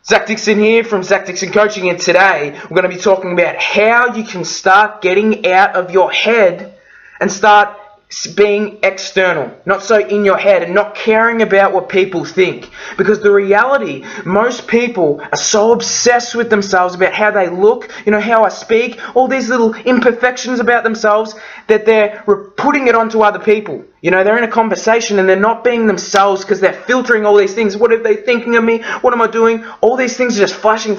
Zach Dixon here from Zach Dixon Coaching, and today we're going to be talking about how you can start getting out of your head and start being external, not so in your head, and not caring about what people think. Because the reality, most people are so obsessed with themselves, about how they look, how I speak, all these little imperfections about themselves, that they're putting it onto other people. They're in a conversation and they're not being themselves because they're filtering all these things. What are they thinking of me? What am I doing? All these things are just flashing.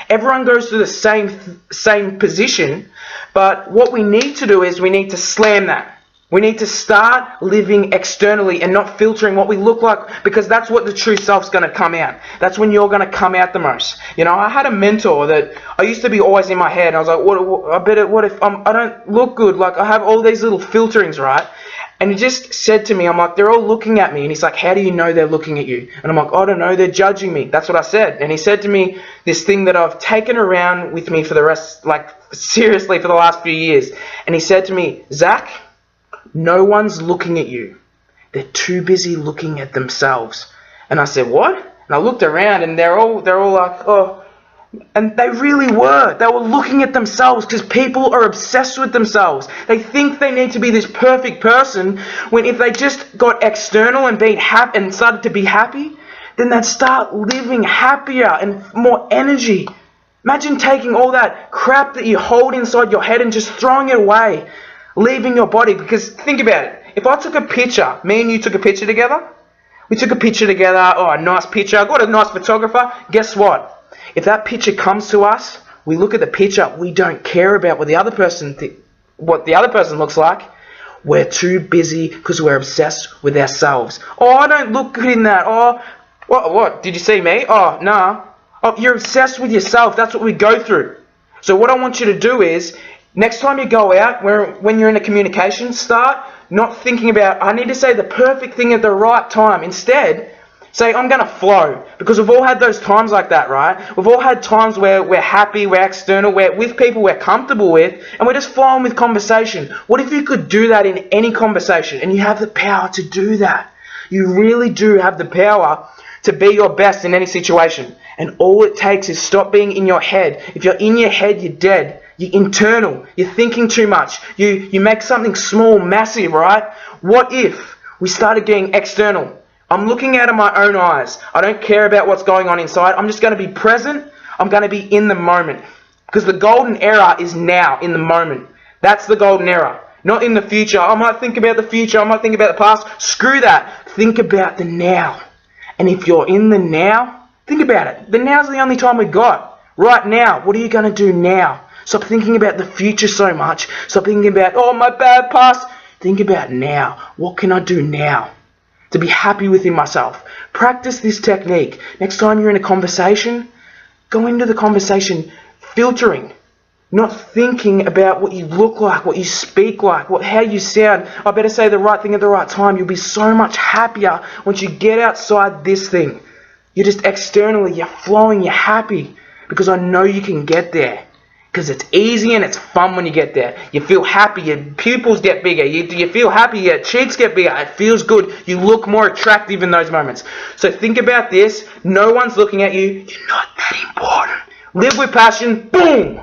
Everyone goes to the same position, but what we need to do is we need to slam that. We need to start living externally and not filtering what we look like, because that's what the true self's going to come out. That's when you're going to come out the most. I had a mentor that I used to be always in my head. I was like, what if I don't look good? Like, I have all these little filterings, right? And he just said to me, I'm like, they're all looking at me. And he's like, how do you know they're looking at you? And I'm like, I don't know, they're judging me. That's what I said. And he said to me this thing that I've taken around with me for the rest, seriously, for the last few years. And he said to me, Zach, no one's looking at you. They're too busy looking at themselves. And I said, what? And I looked around and they're all like, oh. And they really were. They were looking at themselves, because people are obsessed with themselves. They think they need to be this perfect person, when if they just got external and being happy and started to be happy, then they'd start living happier and more energy. Imagine taking all that crap that you hold inside your head and just throwing it away, leaving your body. Because think about it. If I took a picture, me and you took a picture together, we took a picture together, oh, a nice picture, I got a nice photographer, guess what? If that picture comes to us, we look at the picture, we don't care about what the other person looks like. We're too busy because we're obsessed with ourselves. Oh, I don't look good in that. Oh, what? Did you see me? Oh, nah. Oh, you're obsessed with yourself. That's what we go through. So what I want you to do is, next time you go out, when you're in a communication, start not thinking about, I need to say the perfect thing at the right time. Instead, say, I'm going to flow. Because we've all had those times like that, right? We've all had times where we're happy, we're external, we're with people we're comfortable with, and we're just flowing with conversation. What if you could do that in any conversation? And you have the power to do that. You really do have the power to be your best in any situation. And all it takes is stop being in your head. If you're in your head, you're dead. You're internal. You're thinking too much. You make something small massive, right? What if we started getting external? I'm looking out of my own eyes. I don't care about what's going on inside. I'm just going to be present. I'm going to be in the moment. Because the golden era is now, in the moment. That's the golden era. Not in the future. I might think about the future. I might think about the past. Screw that. Think about the now. And if you're in the now, think about it. The now's the only time we got. Right now. What are you going to do now? Stop thinking about the future so much. Stop thinking about, oh, my bad past. Think about now. What can I do now to be happy within myself? Practice this technique. Next time you're in a conversation, go into the conversation filtering, not thinking about what you look like, what you speak like, how you sound. I better say the right thing at the right time. You'll be so much happier once you get outside this thing. You're just externally, you're flowing, you're happy, because I know you can get there. Because it's easy and it's fun when you get there. You feel happy, your pupils get bigger, you feel happy, your cheeks get bigger, it feels good, you look more attractive in those moments. So think about this, no one's looking at you, you're not that important. Live with passion, boom!